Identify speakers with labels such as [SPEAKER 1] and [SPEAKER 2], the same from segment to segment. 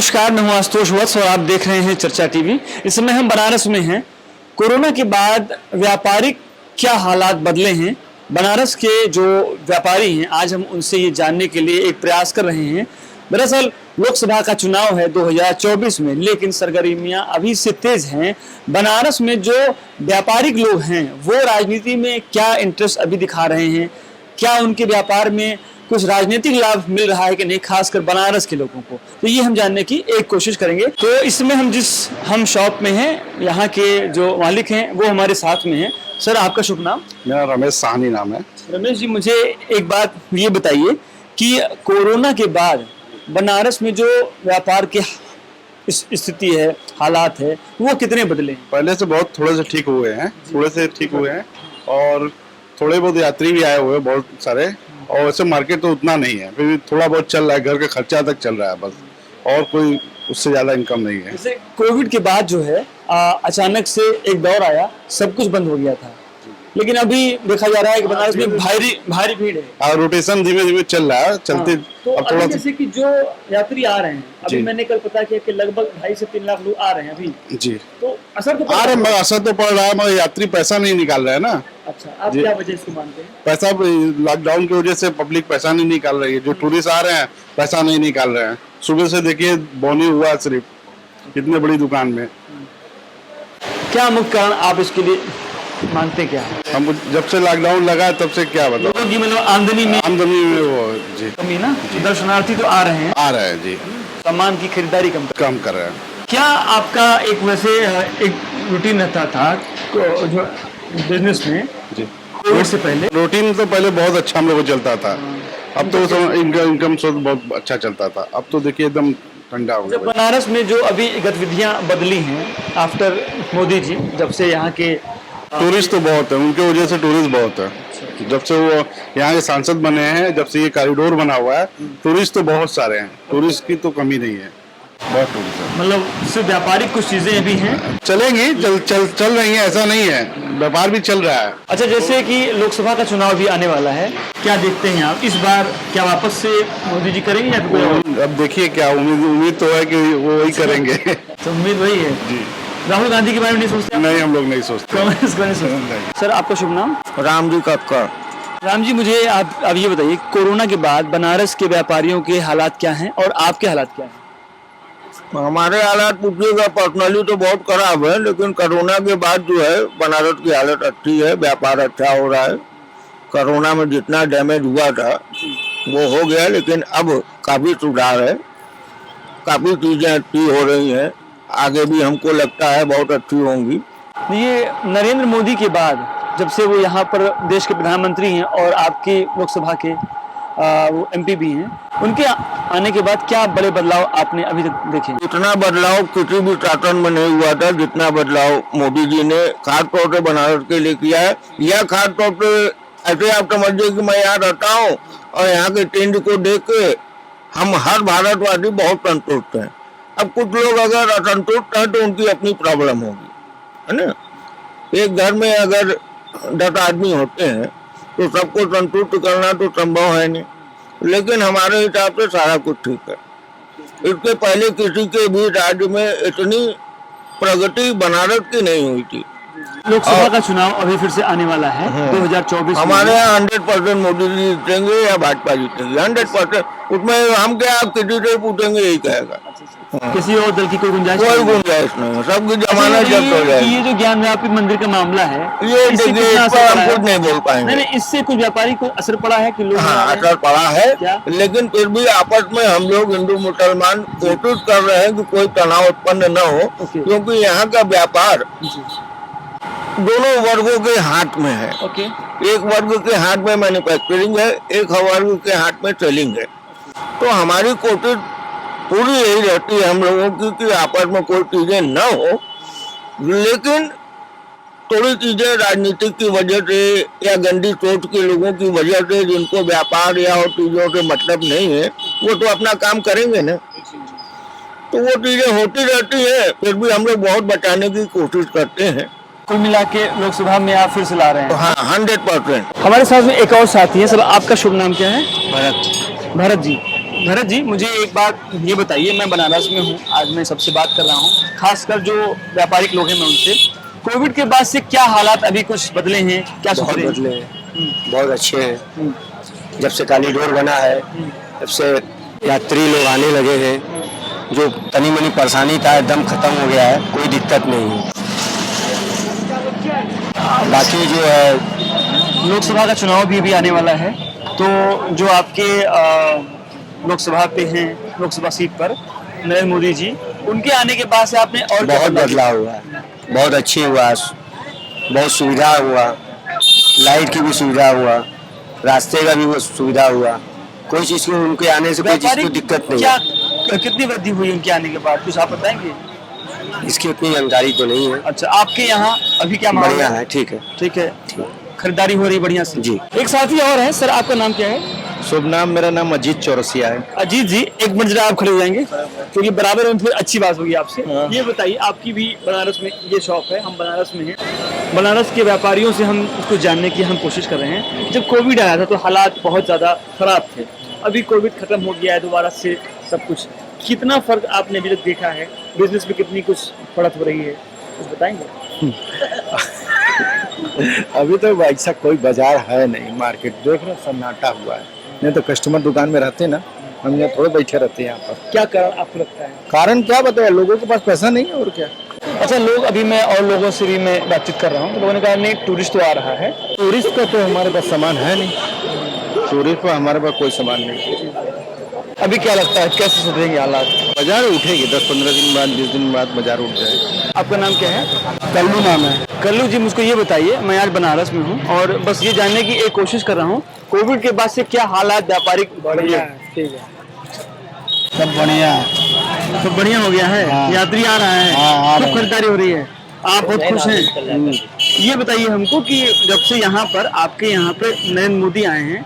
[SPEAKER 1] नमस्कार, मैं हूं आशुतोष वत्स और आप देख रहे हैं चर्चा टीवी। इस समय हम बनारस में हैं। कोरोना के बाद व्यापारिक क्या हालात बदले हैं, बनारस के जो व्यापारी हैं, आज हम उनसे ये जानने के लिए एक प्रयास कर रहे हैं। दरअसल लोकसभा का चुनाव है 2024 में, लेकिन सरगर्मियां अभी से तेज हैं। बनारस में जो व्यापारिक लोग हैं वो राजनीति में क्या इंटरेस्ट अभी दिखा रहे हैं, क्या उनके व्यापार में कुछ राजनीतिक लाभ मिल रहा है कि नहीं, खासकर बनारस के लोगों को, तो ये हम जानने की एक कोशिश करेंगे। तो इसमें हम शॉप में हैं, यहाँ के जो मालिक हैं वो हमारे साथ में हैं। सर, आपका शुभ नाम?
[SPEAKER 2] मेरा रमेश साहनी नाम है।
[SPEAKER 1] रमेश जी, मुझे एक बात ये बताइए कि कोरोना के बाद बनारस में जो व्यापार की स्थिति है, हालात है, वो कितने बदले?
[SPEAKER 2] पहले से बहुत थोड़े से ठीक हुए हैं, और थोड़े बहुत यात्री भी आए हुए हैं, बहुत सारे। और वैसे मार्केट तो उतना नहीं है, फिर भी थोड़ा बहुत चल रहा है, घर का खर्चा तक चल रहा है बस, और कोई उससे ज्यादा इनकम नहीं है।
[SPEAKER 1] जैसे कोविड के बाद जो है अचानक से एक दौर आया, सब कुछ बंद हो गया था, लेकिन अभी देखा जा रहा है कि बनारस में भारी भीड़ है और
[SPEAKER 2] रोटेशन धीमे धीमे चल रहा है, चलते।
[SPEAKER 1] तो अब थोड़ा जैसे कि जो यात्री आ रहे हैं, अभी मैंने कल पता किया कि लगभग 2.5 से 3 लाख लोग आ रहे हैं अभी जी। तो असर तो
[SPEAKER 2] आ रहे, असर तो पड़ रहा है, मगर यात्री पैसा नहीं निकाल रहे हैं ना।
[SPEAKER 1] अच्छा, आप क्या वजह इसको मानते हैं?
[SPEAKER 2] पैसा लॉकडाउन की वजह से पब्लिक पैसा नहीं निकाल रही है। जो टूरिस्ट आ रहे हैं पैसा नहीं निकाल रहे हैं। सुबह से देखिए बोनी हुआ सिर्फ इतने बड़ी दुकान में।
[SPEAKER 1] क्या मुख्य कारण आप इसके लिए मानते क्या?
[SPEAKER 2] हम जब से लॉकडाउन लगा है तब से क्या बताओ,
[SPEAKER 1] मतलब आमदनी में वो जी कमी ना, दर्शनार्थी तो आ रहे हैं
[SPEAKER 2] जी,
[SPEAKER 1] सामान की खरीदारी कम
[SPEAKER 2] कर रहे हैं।
[SPEAKER 1] क्या आपका एक वैसे एक रूटीन रहता था जो बिजनेस में जी कोविड से पहले?
[SPEAKER 2] रूटीन तो पहले बहुत अच्छा हम लोग को चलता था, अब तो इनकम सोर्स बहुत अच्छा चलता था। अब तो देखिए एकदम ठंडा हो गया।
[SPEAKER 1] बनारस में जो अभी गतिविधियां बदली हैं आफ्टर मोदी जी, जब से यहाँ के
[SPEAKER 2] टूरिस्ट तो बहुत है, उनके वजह से टूरिस्ट बहुत है। जब से वो यहाँ के सांसद बने हैं, जब से ये कॉरिडोर बना हुआ है, टूरिस्ट तो बहुत सारे हैं। टूरिस्ट की तो कमी नहीं है, बहुत टूरिस्ट है।
[SPEAKER 1] मतलब सिर्फ व्यापारिक कुछ चीजें भी हैं,
[SPEAKER 2] चलेंगी, चल रही हैं, ऐसा नहीं है, व्यापार भी चल रहा है।
[SPEAKER 1] अच्छा, जैसे कि लोकसभा का चुनाव भी आने वाला है, क्या देखते हैं आप इस बार? क्या वापस से मोदी जी करेंगे या कोई?
[SPEAKER 2] अब देखिए क्या उम्मीद तो है कि वो वही करेंगे।
[SPEAKER 1] तो उम्मीद वही है जी। राहुल गांधी के बारे में नहीं सोचते?
[SPEAKER 2] नहीं, हम लोग नहीं सोचते।
[SPEAKER 1] कांग्रेस को नहीं सोचते। सर, आपका शुभ नाम?
[SPEAKER 2] रामजी कक्कड़।
[SPEAKER 1] राम जी, मुझे आप अब ये बताइए, कोरोना के बाद बनारस के व्यापारियों के हालात क्या हैं और आपके हालात क्या हैं?
[SPEAKER 3] हमारे हालात पूछिएगा पर्सनली तो बहुत खराब है, लेकिन कोरोना के बाद जो है बनारस की हालत अच्छी है, व्यापार अच्छा हो रहा है। कोरोना में जितना डैमेज हुआ था वो हो गया, लेकिन अब काफ़ी सुधार है, काफ़ी चीज़ें अच्छी हो रही हैं। आगे भी हमको लगता है बहुत अच्छी होंगी।
[SPEAKER 1] ये नरेंद्र मोदी के बाद, जब से वो यहाँ पर देश के प्रधानमंत्री हैं और आपकी लोकसभा के वो एमपी भी हैं, उनके आने के बाद क्या बड़े बदलाव आपने अभी तक देखे?
[SPEAKER 3] इतना बदलाव किसी भी शासन में नहीं हुआ था जितना बदलाव मोदी जी ने खास तौर से बनारस के लिए किया है। यह खास तौर पे ऐसे आप समझिए कि मैं यहाँ रहता हूँ और यहाँ के ट्रेंड को देख के हम हर भारतवासी बहुत संतुष्ट हैं। अब कुछ लोग अगर असंतुष्ट हैं तो उनकी अपनी प्रॉब्लम होगी, है ना। एक घर में अगर 10 आदमी होते हैं तो सबको संतुष्ट करना तो संभव है नहीं, लेकिन हमारे हिसाब से सारा कुछ ठीक है। इसके पहले किसी के भी राज्य में इतनी प्रगति बनारस की नहीं हुई थी।
[SPEAKER 1] लोकसभा का चुनाव अभी फिर से आने वाला है 2024
[SPEAKER 3] हमारे यहाँ 100% मोदी जी जीतेंगे या भाजपा जीतेंगे, 100%। उसमें हम क्या, आप किसी से पूछेंगे यही कहेगा।
[SPEAKER 1] किसी और दल की कोई गुंजाइश
[SPEAKER 3] नहीं है, सबकी जमानत जब्त हो जाएगी।
[SPEAKER 1] ये जो ज्ञानव्यापी मंदिर का मामला है,
[SPEAKER 3] ये देखिए, इस पर हम कुछ नहीं बोल पाएंगे।
[SPEAKER 1] नहीं, इससे कुछ व्यापारी को असर पड़ा है कि लोग?
[SPEAKER 3] हाँ, असर पड़ा है, लेकिन फिर भी आपस में हम लोग हिंदू मुसलमान कोशिश कर रहे हैं कि कोई तनाव उत्पन्न न हो, क्योंकि यहाँ का व्यापार दोनों वर्गों के हाथ में है। एक वर्ग के हाथ में मैन्युफैक्चरिंग है, एक वर्ग के हाथ में सेलिंग है। तो हमारी कोशिश पूरी यही रहती है हम लोगों की कि आपस में कोई चीजें न हो, लेकिन थोड़ी चीजें राजनीतिक की वजह से या गंदी सोच के लोगों की वजह से, जिनको व्यापार या और चीजों से मतलब नहीं है, वो तो अपना काम करेंगे ना। तो वो चीजें होती रहती है, फिर भी हम लोग बहुत बचाने की कोशिश करते हैं।
[SPEAKER 1] कुल मिला के लोकसभा में आप फिर से ला रहे हैं?
[SPEAKER 3] हाँ, 100%।
[SPEAKER 1] हमारे साथ में एक और साथी है। सर, आपका शुभ नाम क्या है?
[SPEAKER 4] भरत।
[SPEAKER 1] भरत जी, भरत जी, मुझे एक बात ये बताइए, मैं बनारस में हूँ, आज मैं सबसे बात कर रहा हूँ, खासकर जो व्यापारिक लोग हैं मैं उनसे, कोविड के बाद से क्या हालात अभी कुछ बदले हैं, क्या
[SPEAKER 4] बहुत
[SPEAKER 1] सुधरे हैं?
[SPEAKER 4] बदले हैं, बहुत अच्छे हैं।
[SPEAKER 1] हम्म,
[SPEAKER 4] जब से कॉरिडोर बना है तब से यात्री लोग आने लगे हैं। जो तनी मनी परेशानी था एकदम खत्म हो गया है, कोई दिक्कत नहीं है। बाकी जो है
[SPEAKER 1] लोकसभा का चुनाव भी अभी आने वाला है, तो जो आपके लोकसभा पे हैं, लोकसभा सीट पर नरेंद्र मोदी जी, उनके आने के बाद से आपने और क्या
[SPEAKER 4] बहुत
[SPEAKER 1] बदलाव
[SPEAKER 4] बदलाव हुआ है, बहुत अच्छी हुआ, बहुत सुविधा हुआ, लाइट की भी सुविधा हुआ, रास्ते का भी वो सुविधा हुआ। कोई चीज़ को उनके आने से कोई चीज़ को दिक्कत नहीं
[SPEAKER 1] क्या
[SPEAKER 4] है।
[SPEAKER 1] कितनी वृद्धि हुई उनके आने के बाद, कुछ आप बताएंगे?
[SPEAKER 4] इसकी उतनी जानकारी तो नहीं है।
[SPEAKER 1] अच्छा, आपके यहाँ अभी क्या माहौल
[SPEAKER 4] बढ़िया है, ठीक है।
[SPEAKER 1] ठीक है, खरीदारी हो रही बढ़िया से
[SPEAKER 4] जी।
[SPEAKER 1] एक साथी और है सर, आपका नाम क्या है?
[SPEAKER 5] शुभ नाम, मेरा नाम अजीत चौरसिया है।
[SPEAKER 1] अजीत जी, एक मिनट जरा आप खड़े हो जाएंगे, क्योंकि बराबर में फिर अच्छी बात होगी आपसे। ये बताइए, आपकी भी बनारस में ये शॉप है, हम बनारस में हैं, बनारस के व्यापारियों से हम इसको जानने की हम कोशिश कर रहे हैं। जब कोविड आया था तो हालात बहुत ज़्यादा खराब थे, अभी कोविड खत्म हो गया है, दोबारा से सब कुछ, कितना फर्क आपने अभी तक देखा है, बिजनेस में कितनी कुछ बढ़त हो रही है, कुछ बताएंगे?
[SPEAKER 5] अभी तो ऐसा कोई बाजार है नहीं, मार्केट देख रहे सन्नाटा हुआ है। नहीं तो कस्टमर दुकान में रहते ना, हम यहाँ थोड़े बैठे रहते हैं यहाँ पर।
[SPEAKER 1] क्या कारण आपको लगता है?
[SPEAKER 5] कारण क्या बताया, लोगों के पास पैसा नहीं है और क्या।
[SPEAKER 1] अच्छा, लोग, अभी मैं और लोगों से भी मैं बातचीत कर रहा हूँ, तो लोगों ने कहा नहीं, टूरिस्ट तो आ रहा है।
[SPEAKER 5] टूरिस्ट का तो हमारे पास सामान है नहीं, टूरिस्ट पर हमारे पास कोई सामान नहीं।
[SPEAKER 1] अभी क्या लगता है कैसे सुधरेंगे हालात?
[SPEAKER 5] बाजार उठेगी 10-15 दिन बाद, 20 दिन बाद बाजार उठ जाएगा।
[SPEAKER 1] आपका नाम क्या है?
[SPEAKER 5] कल्लू नाम है।
[SPEAKER 1] कल्लू जी, मुझको ये बताइए, मैं आज बनारस में हूँ और बस ये जानने की एक कोशिश कर रहा हूँ, कोविड के बाद से क्या हालात व्यापारिक
[SPEAKER 5] बढ़िया है, ठीक है, सब बढ़िया है,
[SPEAKER 1] तो बढ़िया हो गया है।
[SPEAKER 5] हाँ।
[SPEAKER 1] यात्री आ रहा है,
[SPEAKER 5] हाँ, आ रहे
[SPEAKER 1] खूब
[SPEAKER 5] हैं।
[SPEAKER 1] खरीदारी हो रही है, आप बहुत खुश हैं। ये बताइए हमको कि जब से यहाँ पर आपके यहाँ पे नरेंद्र मोदी आए हैं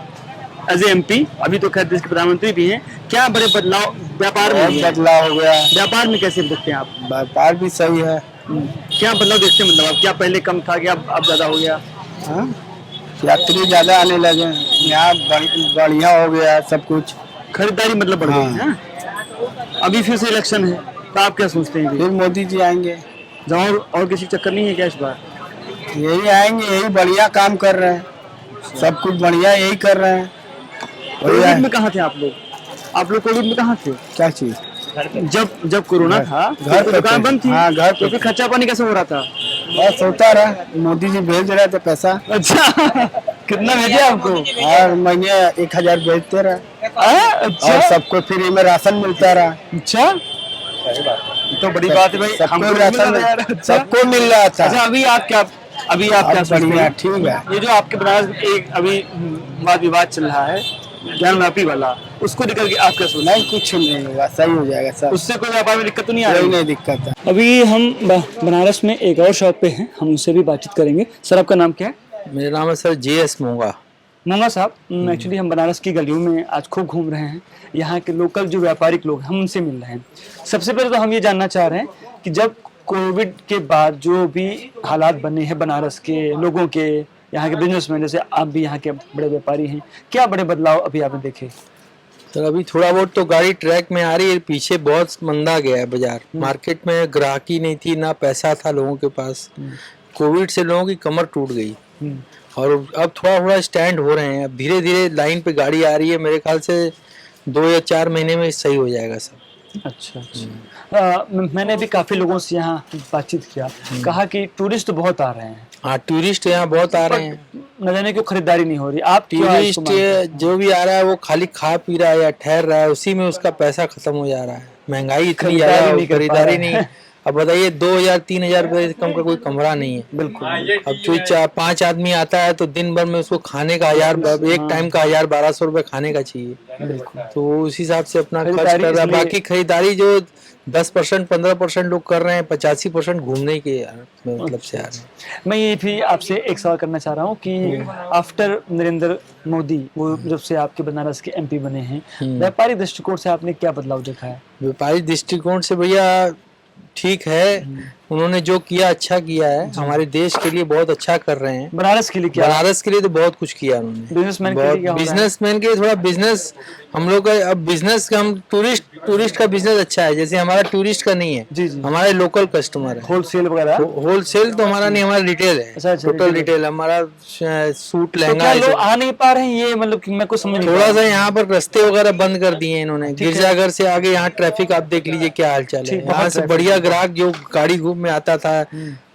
[SPEAKER 1] एज एमपी, अभी तो खैर देश के प्रधानमंत्री भी हैं, क्या बड़े बदलाव व्यापार में हुए हैं?
[SPEAKER 5] बदलाव हो गया है।
[SPEAKER 1] व्यापार में कैसे देखते हैं आप?
[SPEAKER 5] व्यापार भी सही है।
[SPEAKER 1] क्या बदलाव देखते हैं, मतलब आप क्या पहले कम था, क्या अब ज्यादा हो गया?
[SPEAKER 5] हाँ? यात्री ज्यादा आने लगे हैं, यहाँ बढ़िया हो गया है सब कुछ।
[SPEAKER 1] खरीदारी मतलब बढ़ गई है। अभी फिर से इलेक्शन है, तो आप क्या सोचते हैं?
[SPEAKER 5] फिर मोदी जी आएंगे,
[SPEAKER 1] जहाँ और किसी चक्कर नहीं है क्या इस बार?
[SPEAKER 5] यही आएंगे, यही बढ़िया काम कर रहे हैं, सब कुछ बढ़िया यही कर रहे हैं। बढ़िया
[SPEAKER 1] कोविड
[SPEAKER 5] है।
[SPEAKER 1] में कहाँ थे आप लोग? आप लोग कोविड में कहाँ थे?
[SPEAKER 5] क्या चीज?
[SPEAKER 1] जब कोरोना था,
[SPEAKER 5] घर
[SPEAKER 1] तो
[SPEAKER 5] पे
[SPEAKER 1] दुकान
[SPEAKER 5] थे।
[SPEAKER 1] बंद थी,
[SPEAKER 5] हाँ, घर पे
[SPEAKER 1] तो फिर खर्चा पानी कैसे हो रहा था?
[SPEAKER 5] बस होता रहा, मोदी जी भेज रहे थे पैसा,
[SPEAKER 1] अच्छा, कितना भेजे आपको?
[SPEAKER 5] हर महीने 1000 भेजते रहे,
[SPEAKER 1] अच्छा,
[SPEAKER 5] और सबको फ्री में राशन मिलता रहा।
[SPEAKER 1] अच्छा, तो बड़ी बात है भाई,
[SPEAKER 5] सबको
[SPEAKER 1] हमको भी
[SPEAKER 5] राशन
[SPEAKER 1] मिल रहा है। अच्छा।
[SPEAKER 5] सबको मिल रहा था।
[SPEAKER 1] अच्छा, अभी आप क्या सोचते
[SPEAKER 5] बढ़िया,
[SPEAKER 1] हैं?
[SPEAKER 5] ठीक है।
[SPEAKER 1] ये जो आपके बनारस में एक अभी वाद विवाद चल रहा है, ज्ञानवापी वाला, उसको लेकर के आप क्या सोचते हैं?
[SPEAKER 5] नहीं, कुछ नहीं होगा, सही हो जाएगा सब,
[SPEAKER 1] उससे कोई व्यापार में दिक्कत तो नहीं आ
[SPEAKER 5] कोई
[SPEAKER 1] रही?
[SPEAKER 5] नहीं दिक्कत है।
[SPEAKER 1] अभी हम बनारस में एक और शॉप पे हैं, हम उससे भी बातचीत करेंगे। सर, आपका नाम क्या है?
[SPEAKER 6] मेरा नाम है सर JS मूंगा।
[SPEAKER 1] मूंगा साहब, एक्चुअली हम बनारस की गलियों में आज खूब घूम रहे हैं, यहाँ के लोकल जो व्यापारिक लोग हैं हम उनसे मिल रहे हैं। सबसे पहले तो हम ये जानना चाह रहे हैं कि जब कोविड के बाद जो भी हालात बने हैं बनारस के लोगों के, यहाँ के बिजनेसमैन, जैसे आप भी यहाँ के बड़े व्यापारी हैं, क्या बड़े बदलाव अभी आपने देखे?
[SPEAKER 6] सर अभी थोड़ा बहुत तो गाड़ी ट्रैक में आ रही है, पीछे बहुत मंदा गया है बाजार। मार्केट में ग्राहकी नहीं थी, ना पैसा था लोगों के पास। कोविड से लोगों की कमर टूट गई और अब थोड़ा थोड़ा स्टैंड हो रहे हैं। अब धीरे धीरे लाइन पे गाड़ी आ रही है, मेरे ख्याल से 2 या 4 महीने में सही हो जाएगा सब।
[SPEAKER 1] अच्छा, मैंने भी काफी लोगों से यहाँ बातचीत किया, कहा कि टूरिस्ट बहुत आ रहे हैं।
[SPEAKER 6] हाँ, टूरिस्ट यहाँ बहुत आ रहे हैं।
[SPEAKER 1] न जाने क्यों खरीदारी नहीं हो रही। आप क्यों इसको
[SPEAKER 6] टूरिस्ट
[SPEAKER 1] मानते हैं?
[SPEAKER 6] जो भी आ रहा है वो खाली खा पी रहा है या ठहर रहा है, उसी में उसका पैसा खत्म हो जा रहा है। महंगाई इतनी
[SPEAKER 1] खरीदारी
[SPEAKER 6] ज्यादा,
[SPEAKER 1] नहीं कर पा
[SPEAKER 6] खरीदारी
[SPEAKER 1] रहा है।
[SPEAKER 6] नहीं। अब बताइए 2000-3000 रुपए से कम का कोई कमरा नहीं है।
[SPEAKER 1] बिल्कुल।
[SPEAKER 6] अब जो 4-5 आदमी आता है तो दिन भर में उसको खाने का एक टाइम का 1000-1200 रुपए खाने का चाहिए। तो उस हिसाब से अपना खर्च
[SPEAKER 1] खरीदारी
[SPEAKER 6] कर रहा है।
[SPEAKER 1] इसलिए-
[SPEAKER 6] बाकी खरीदारी जो 10% 15% लोग कर रहे हैं, 85% घूमने के मतलब से आ रहे हैं।
[SPEAKER 1] मैं ये भी आपसे एक सवाल करना चाह रहा हूँ कि आफ्टर नरेंद्र मोदी, वो जब से आपके बनारस के MP बने हैं, व्यापारिक दृष्टिकोण से आपने क्या बदलाव देखा है?
[SPEAKER 6] व्यापारिक दृष्टिकोण से भैया ठीक है, उन्होंने जो किया अच्छा किया है, हमारे देश के लिए बहुत अच्छा कर रहे हैं।
[SPEAKER 1] बनारस के लिए क्या
[SPEAKER 6] बनारस के लिए तो बहुत कुछ किया उन्होंने।
[SPEAKER 1] बिजनेसमैन के लिए क्या हो रहा है?
[SPEAKER 6] बिजनेसमैन के लिए थोड़ा बिजनेस हम लोग का अब बिजनेस का हम टूरिस्ट का बिजनेस अच्छा है, जैसे हमारा टूरिस्ट का नहीं है,
[SPEAKER 1] जी जी,
[SPEAKER 6] हमारे लोकल कस्टमर है।
[SPEAKER 1] होलसेल वगैरह।
[SPEAKER 6] होलसेल तो हमारा नहीं, हमारा रिटेल है,
[SPEAKER 1] अच्छा, अच्छा,
[SPEAKER 6] टोटल
[SPEAKER 1] retail।
[SPEAKER 6] रिटेल हमारा सूट
[SPEAKER 1] तो
[SPEAKER 6] लहंगा
[SPEAKER 1] क्या
[SPEAKER 6] ये
[SPEAKER 1] लोग
[SPEAKER 6] सब।
[SPEAKER 1] आ नहीं पा रहे हैं, ये मतलब कि मैं कुछ समझ नहीं पा
[SPEAKER 6] थोड़ा
[SPEAKER 1] रहा
[SPEAKER 6] सा यहाँ पर रास्ते वगैरह बंद कर दिए हैं इन्होंने, गिरजाघर से आगे यहाँ ट्रैफिक आप देख लीजिए क्या हाल चाल है।
[SPEAKER 1] ठीक,
[SPEAKER 6] यहाँ
[SPEAKER 1] बहुत
[SPEAKER 6] से
[SPEAKER 1] traffic
[SPEAKER 6] बढ़िया ग्राहक जो गाड़ी घूम में आता था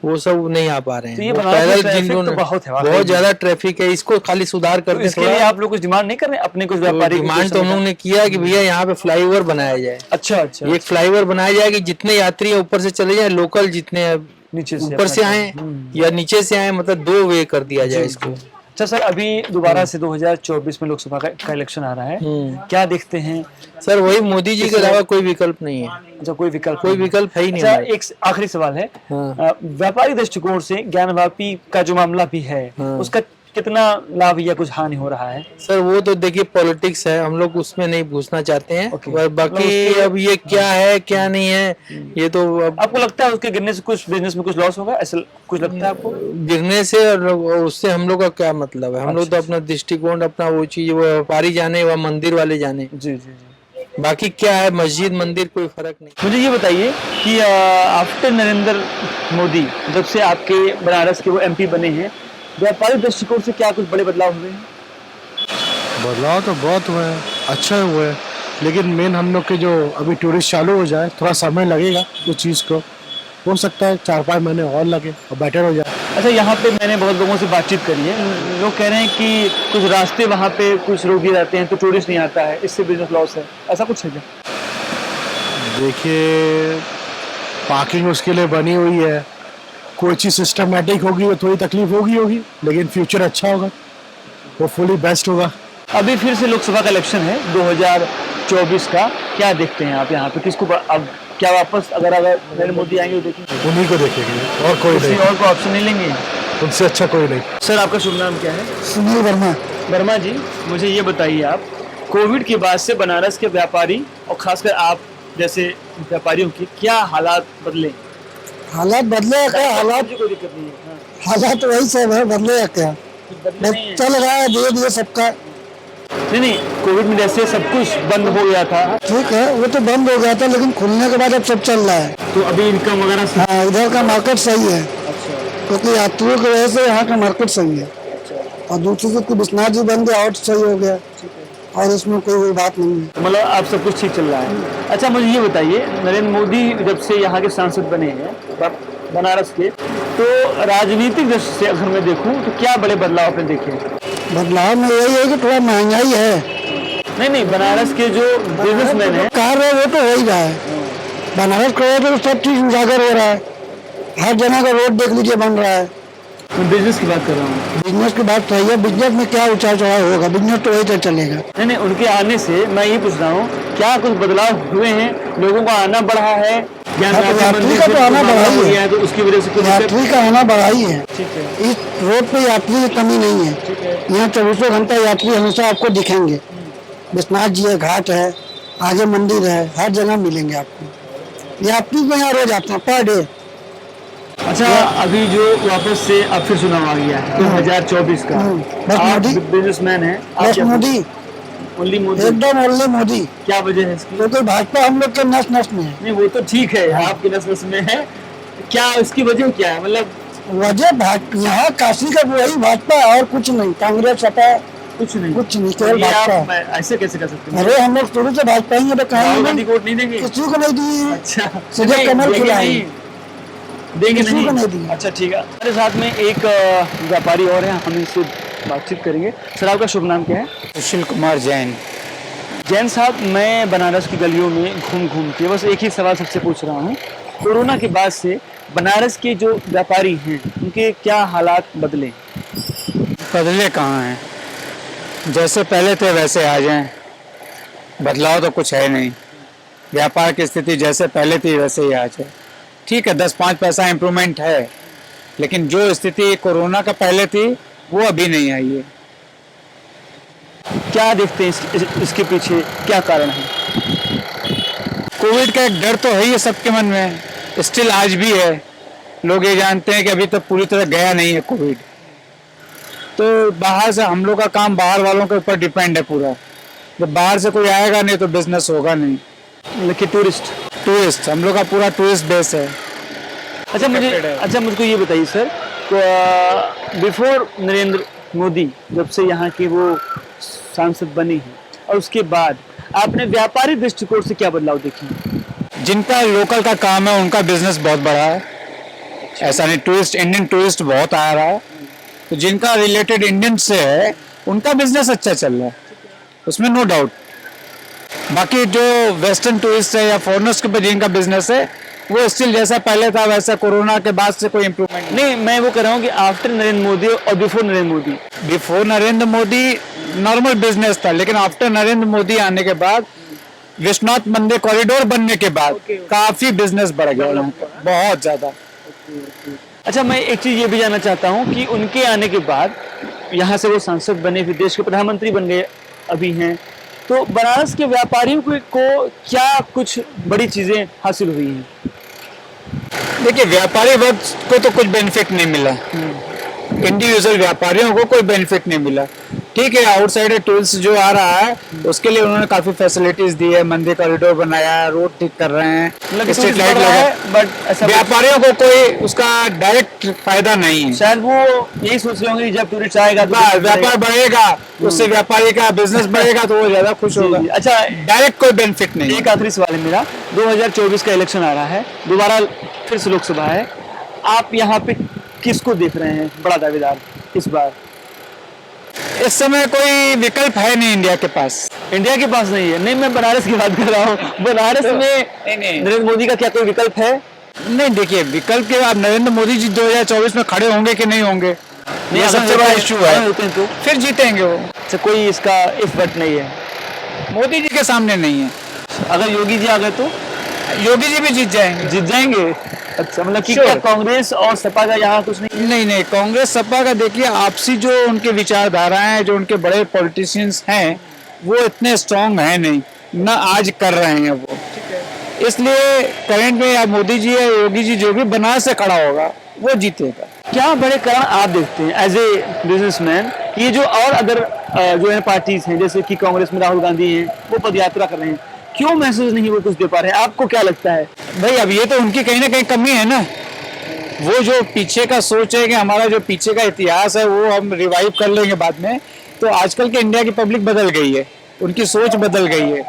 [SPEAKER 6] वो सब नहीं आ पा रहे
[SPEAKER 1] तो
[SPEAKER 6] हैं।
[SPEAKER 1] ये
[SPEAKER 6] वो
[SPEAKER 1] बनारस में
[SPEAKER 6] पैदल
[SPEAKER 1] traffic
[SPEAKER 6] जिन लोगों
[SPEAKER 1] तो
[SPEAKER 6] ने
[SPEAKER 1] बहुत है वाकई में।
[SPEAKER 6] बहुत ज्यादा ट्रैफिक है, इसको खाली सुधार
[SPEAKER 1] तो
[SPEAKER 6] कर दे
[SPEAKER 1] इसके लिए
[SPEAKER 6] थोड़ा।
[SPEAKER 1] आप लोग कुछ डिमांड नहीं कर रहे हैं अपने कुछ व्यापारी को
[SPEAKER 6] डिमांड
[SPEAKER 1] कुछ
[SPEAKER 6] तो हम
[SPEAKER 1] समझा?
[SPEAKER 6] लोगों ने किया कि भैया यहाँ पे फ्लाईओवर बनाया जाए।
[SPEAKER 1] अच्छा अच्छा,
[SPEAKER 6] एक फ्लाईओवर बनाया जाए कि जितने यात्री है ऊपर से चले जाए, लोकल जितने
[SPEAKER 1] नीचे से
[SPEAKER 6] ऊपर से
[SPEAKER 1] अपना-
[SPEAKER 6] आए या नीचे से आए, मतलब 2 वे कर दिया जाए इसको।
[SPEAKER 1] अच्छा सर, अभी दोबारा से 2024 में लोकसभा का इलेक्शन आ रहा है, क्या देखते हैं?
[SPEAKER 6] सर वही मोदी जी के अलावा कोई विकल्प नहीं है,
[SPEAKER 1] अच्छा, कोई विकल्प
[SPEAKER 6] कोई
[SPEAKER 1] नहीं है।
[SPEAKER 6] विकल्प है ही नहीं
[SPEAKER 1] अच्छा,
[SPEAKER 6] हमारे।
[SPEAKER 1] एक आखिरी सवाल है,
[SPEAKER 6] हाँ।
[SPEAKER 1] व्यापारी दृष्टिकोण से ज्ञानवापी का जो मामला भी है,
[SPEAKER 6] हाँ।
[SPEAKER 1] उसका कितना लाभ या कुछ हानि हो रहा है?
[SPEAKER 6] सर वो तो देखिए पॉलिटिक्स है, हम लोग उसमें नहीं घुसना चाहते हैं।
[SPEAKER 1] ओके।
[SPEAKER 6] और बाकी अब ये क्या है क्या नहीं है, ये तो अब
[SPEAKER 1] आपको लगता है उसके गिरने से कुछ बिजनेस में कुछ लॉस होगा, ऐसा कुछ लगता है आपको?
[SPEAKER 6] गिरने से और उससे हम लोग का क्या मतलब है। हम लोग तो अपना दृष्टिकोण, अपना वो चीज, वो व्यापारी जाने व मंदिर वाले जाने,
[SPEAKER 1] जी जी जी।
[SPEAKER 6] बाकी क्या है मस्जिद मंदिर कोई फर्क नहीं।
[SPEAKER 1] मुझे ये बताइए कि आफ्टर नरेंद्र मोदी, जब से आपके बनारस के वो एमपी बने हैं, व्यापारिक दृष्टिकोण से क्या कुछ बड़े बदलाव हुए हैं?
[SPEAKER 7] बदलाव तो बहुत हुए हैं, अच्छे हुए हैं, लेकिन मेन हम लोग के जो अभी टूरिस्ट चालू हो जाए, थोड़ा समय लगेगा उस चीज़ को, हो सकता है 4-5 महीने और लगे और बेटर हो जाए।
[SPEAKER 1] अच्छा, यहाँ पे मैंने बहुत लोगों से बातचीत करी है, लोग कह रहे हैं कि कुछ रास्ते वहाँ पे कुछ रोक दिए जाते हैं तो टूरिस्ट नहीं आता है, इससे बिजनेस लॉस है, ऐसा कुछ है क्या?
[SPEAKER 7] देखिए पार्किंग उसके लिए बनी हुई है, कोई चीज़ सिस्टमेटिक होगी तो थोड़ी तकलीफ होगी, लेकिन फ्यूचर अच्छा होगा, वो फुली बेस्ट होगा।
[SPEAKER 1] अभी फिर से लोकसभा का इलेक्शन है 2024 का, क्या देखते हैं आप यहाँ पे, किसको अब क्या वापस अगर नरेंद्र मोदी आएंगे तो देखेंगे?
[SPEAKER 7] उन्हीं को देखेंगे और कोई
[SPEAKER 1] किसी
[SPEAKER 7] नहीं,
[SPEAKER 1] और को ऑप्शन नहीं लेंगे?
[SPEAKER 7] उनसे अच्छा कोई नहीं।
[SPEAKER 1] सर, आपका शुभ नाम क्या है?
[SPEAKER 5] सुनील वर्मा।
[SPEAKER 1] वर्मा जी, मुझे ये बताइए आप, कोविड के बाद से बनारस के व्यापारी और खासकर आप जैसे व्यापारियों की क्या हालात बदले?
[SPEAKER 5] हालात बदले क्या? हालात
[SPEAKER 1] मुझे कोई दिक्कत नहीं है। हाँ,
[SPEAKER 5] हालात वही सब है, बदले क्या?
[SPEAKER 1] कुछ बदले नहीं है।
[SPEAKER 5] चल रहा है धीरे धीरे सबका।
[SPEAKER 1] नहीं, कोविड में जैसे सब कुछ बंद हो गया था,
[SPEAKER 5] ठीक है, वो तो बंद हो गया था, लेकिन खुलने के बाद अब सब चल रहा है।
[SPEAKER 1] तो अभी इनकम वगैरह से
[SPEAKER 5] हाँ, इधर का मार्केट सही है,
[SPEAKER 1] अच्छा
[SPEAKER 5] क्योंकि यात्रियों की वजह से यहाँ का मार्केट सही है। और दूसरी चीज कि विश्वनाथ जी बन गया और सही हो गया, और इसमें कोई बात नहीं है।
[SPEAKER 1] मतलब आप सब कुछ ठीक चल रहा है। अच्छा, मुझे ये बताइए, नरेंद्र मोदी जब से यहाँ के सांसद बने हैं बनारस के, तो राजनीतिक दृष्टि से अगर मैं देखूं तो क्या बड़े बदलाव आपने देखे?
[SPEAKER 5] बदलाव में यही है कि थोड़ा महंगाई है।
[SPEAKER 1] नहीं, बनारस के जो बिजनेसमैन है,
[SPEAKER 5] कार्य वो तो हो ही रहा है, बनारस का तो सब चीज उजागर हो रहा है, हर जगह का रोड देख लीजिए बन रहा है।
[SPEAKER 1] मैं बिजनेस की बात कर रहा हूँ।
[SPEAKER 5] बिजनेस की बात सही है, बिजनेस में क्या उछाल चढ़ाव होगा, बिजनेस तो वही तो चलेगा।
[SPEAKER 1] नहीं, उनके आने से मैं ये पूछ रहा हूँ, क्या कुछ बदलाव हुए हैं, लोगों का आना बढ़ा है,
[SPEAKER 5] यात्री का तो आना बढ़ा ही है,
[SPEAKER 1] तो उसकी वजह से कुछ
[SPEAKER 5] यात्री का आना बढ़ा ही है।
[SPEAKER 1] ठीक है,
[SPEAKER 5] इस रोड पे यात्री की कमी नहीं है,
[SPEAKER 1] ठीक है।
[SPEAKER 5] यहाँ 24 घंटा यात्री हमेशा आपको दिखेंगे। विश्वनाथ जी है, घाट है, आगे मंदिर है, हर जगह मिलेंगे आपको। यात्री को यहाँ रोज आते हैं पर डे।
[SPEAKER 1] अच्छा, अभी जो वापस से अब फिर चुनाव आ गया है 2024 का,
[SPEAKER 5] बस
[SPEAKER 1] आप
[SPEAKER 5] मोदी।
[SPEAKER 1] बिजनेसमैन है,
[SPEAKER 5] बस मोदी,
[SPEAKER 1] ओनली मोदी,
[SPEAKER 5] एकदम ओनली मोदी,
[SPEAKER 1] क्या वजह है इसकी?
[SPEAKER 5] क्योंकि भाजपा हम लोग के नस नस में है।
[SPEAKER 1] नहीं, वो तो ठीक है, आपके नस में है, क्या इसकी वजह क्या है? मतलब
[SPEAKER 5] वजह यहाँ काशी का वही भाजपा, और कुछ नहीं, कांग्रेस सपा
[SPEAKER 1] कुछ नहीं,
[SPEAKER 5] कुछ नहीं, केवल
[SPEAKER 1] ये आप
[SPEAKER 5] भाजपा।
[SPEAKER 1] ऐसे कैसे कर सकते हैं?
[SPEAKER 5] अरे हम लोग शुरू से भाजपा ही है, तो
[SPEAKER 1] राहुल
[SPEAKER 5] कहेंगे
[SPEAKER 1] गांधी
[SPEAKER 5] नहीं,
[SPEAKER 1] वोट नहीं देंगे?
[SPEAKER 5] किसी को नहीं दी।
[SPEAKER 1] अच्छा,
[SPEAKER 5] सीधे
[SPEAKER 1] नहीं,
[SPEAKER 5] कमल
[SPEAKER 1] देंगे
[SPEAKER 5] खिलाए।
[SPEAKER 1] नहीं, देंगे
[SPEAKER 5] किसी
[SPEAKER 1] नहीं,
[SPEAKER 5] को नहीं दी।
[SPEAKER 1] अच्छा ठीक है। हमारे साथ में एक व्यापारी और हैं, हम इनसे बातचीत करेंगे। सर, आपका शुभ नाम क्या है?
[SPEAKER 8] सुशील कुमार जैन।
[SPEAKER 1] जैन साहब, मैं बनारस की गलियों में घूम घूम के बस एक ही सवाल सबसे पूछ रहा हूँ, कोरोना के बाद से बनारस के जो व्यापारी हैं उनके क्या हालात बदले?
[SPEAKER 8] बदले कहाँ हैं, जैसे पहले थे वैसे आ जाएं, बदलाव तो कुछ है नहीं। व्यापार की स्थिति जैसे पहले थी वैसे ही आ जाए। ठीक है, 10-5 पैसा इम्प्रूवमेंट है, लेकिन जो स्थिति कोरोना का पहले थी वो अभी नहीं आई है।
[SPEAKER 1] क्या देखते हैं इसके पीछे क्या कारण है?
[SPEAKER 8] कोविड का एक डर तो है ही सबके मन में, स्टिल आज भी है, लोग ये जानते हैं कि अभी तक पूरी तरह गया नहीं है कोविड। तो बाहर से हम लोग का काम बाहर वालों के ऊपर डिपेंड है पूरा। जब बाहर से कोई आएगा नहीं तो बिजनेस होगा नहीं।
[SPEAKER 1] लेकिन टूरिस्ट
[SPEAKER 8] हम लोग का पूरा टूरिस्ट बेस है।
[SPEAKER 1] अच्छा मुझको ये बताइए सर, बिफोर नरेंद्र मोदी जब से यहाँ के वो सांसद बने हैं और उसके बाद आपने व्यापारिक दृष्टिकोण से क्या बदलाव देखे?
[SPEAKER 8] जिनका लोकल का काम है उनका बिजनेस बहुत बड़ा है। ऐसा नहीं, इंडियन टूरिस्ट बहुत आ रहा है, तो जिनका रिलेटेड इंडियन से है उनका बिजनेस अच्छा चल रहा है, उसमें नो डाउट। बाकी जो वेस्टर्न टूरिस्ट है या फॉरेनर्स के ऊपर जिनका बिजनेस है वो स्टिल जैसा पहले था वैसा, कोरोना के बाद से कोई इम्प्रूवमेंट
[SPEAKER 1] नहीं, मैं वो कह रहा हूँ कि आफ्टर नरेंद्र मोदी और before Narendra Modi.
[SPEAKER 8] Before Narendra Modi normal business था, लेकिन आफ्टर नरेंद्र मोदी आने के बाद, विश्वनाथ मंदिर कॉरिडोर बनने के बाद काफी बिजनेस बढ़ गया वहाँ पर, बहुत ज्यादा।
[SPEAKER 1] अच्छा, मैं एक चीज ये भी जानना चाहता हूँ कि उनके आने के बाद यहाँ से वो सांसद बने, फिर देश के प्रधानमंत्री बन गए अभी हैं, तो बनारस के व्यापारियों को क्या कुछ बड़ी चीजें हासिल हुई हैं?
[SPEAKER 8] देखिए, व्यापारी वर्ग को तो कुछ बेनिफिट नहीं मिला, इंडिविजुअल व्यापारियों को कोई बेनिफिट नहीं मिला। ठीक है, आउटसाइडर टूरिस्ट जो आ रहा है उसके लिए उन्होंने काफी फैसिलिटीज दी है, मंदिर कॉरिडोर बनाया है, रोड ठीक कर रहे हैं, स्ट्रीट लाइट लगाया, बट व्यापारियों को कोई उसका डायरेक्ट फायदा नहीं है।
[SPEAKER 1] शायद वो यही सोच रहे होंगे जब टूरिस्ट आएगा तो
[SPEAKER 8] व्यापार बढ़ेगा, उससे व्यापारी का बिजनेस बढ़ेगा तो वो ज्यादा खुश होगा।
[SPEAKER 1] अच्छा,
[SPEAKER 8] डायरेक्ट कोई बेनिफिट नहीं।
[SPEAKER 1] एक आखिरी सवाल है मेरा, 2024 का इलेक्शन आ रहा है, दोबारा फिर से लोकसभा है, आप यहाँ पे किसको देख रहे हैं बड़ा दावेदार इस बार?
[SPEAKER 8] इस समय कोई विकल्प है नहीं इंडिया के पास।
[SPEAKER 1] इंडिया के पास नहीं है? नहीं, मैं बनारस की बात कर रहा हूँ। बनारस में नरेंद्र मोदी का क्या कोई विकल्प है?
[SPEAKER 8] नहीं, देखिए, विकल्प के बाद नरेंद्र मोदी जी 2024 में खड़े होंगे कि नहीं होंगे, ये सबसे बड़ा इश्यू है।
[SPEAKER 1] होते हैं तो
[SPEAKER 8] फिर जीतेंगे वो।
[SPEAKER 1] अच्छा, कोई इसका इफ बट नहीं है?
[SPEAKER 8] मोदी जी के सामने नहीं है।
[SPEAKER 1] अगर योगी जी आ गए तो?
[SPEAKER 8] योगी जी भी जीत जाएंगे।
[SPEAKER 1] अच्छा, मतलब कि क्या कांग्रेस और सपा का यहाँ कुछ नहीं?
[SPEAKER 8] नहीं, कांग्रेस सपा का देखिए, आपसी जो उनके विचारधारा हैं, जो उनके बड़े पॉलिटिशियंस हैं, वो इतने स्ट्रांग हैं नहीं, ना आज कर रहे हैं वो। इसलिए करंट में या मोदी जी या योगी जी जो भी बनारस से खड़ा होगा वो जीतेगा।
[SPEAKER 1] क्या बड़े कारण आप देखते हैं एज ए बिजनेसमैन, ये जो और अदर जो है पार्टीज हैं, जैसे कि कांग्रेस में राहुल गांधी हैं, वो पदयात्रा कर रहे हैं, क्यों मैसेज नहीं वो कुछ दे पा रहे हैं? आपको क्या लगता है?
[SPEAKER 8] भाई, अब ये तो उनकी कहीं ना कहीं कमी है ना। वो जो पीछे का सोच है कि हमारा जो पीछे का इतिहास है वो हम रिवाइव कर लेंगे बाद में, तो आजकल के इंडिया की पब्लिक बदल गई है, उनकी सोच बदल गई है,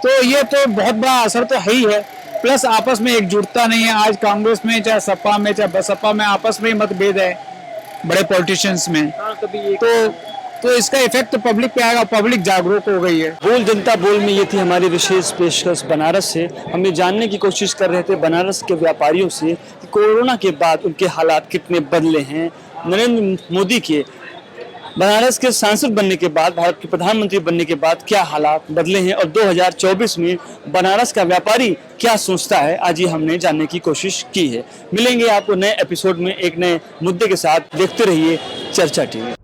[SPEAKER 8] तो ये तो बहुत बड़ा असर तो है ही है। प्लस आपस में एकजुटता नहीं है। आज कांग्रेस में चाहे सपा में चाहे बसपा में आपस में ही मतभेद है बड़े पॉलिटिशियंस में, तो इसका इफेक्ट तो पब्लिक पे आएगा। पब्लिक जागरूक हो गई है।
[SPEAKER 1] बोल जनता बोल में ये थी हमारी विशेष पेशकश बनारस से। हम ये जानने की कोशिश कर रहे थे बनारस के व्यापारियों से कि कोरोना के बाद उनके हालात कितने बदले हैं। नरेंद्र मोदी के बनारस के सांसद बनने के बाद, भारत के प्रधानमंत्री बनने के बाद क्या हालात बदले हैं और 2024 में बनारस का व्यापारी क्या सोचता है, आज ये हमने जानने की कोशिश की है। मिलेंगे आपको नए एपिसोड में एक नए मुद्दे के साथ। देखते रहिए चर्चा टीवी।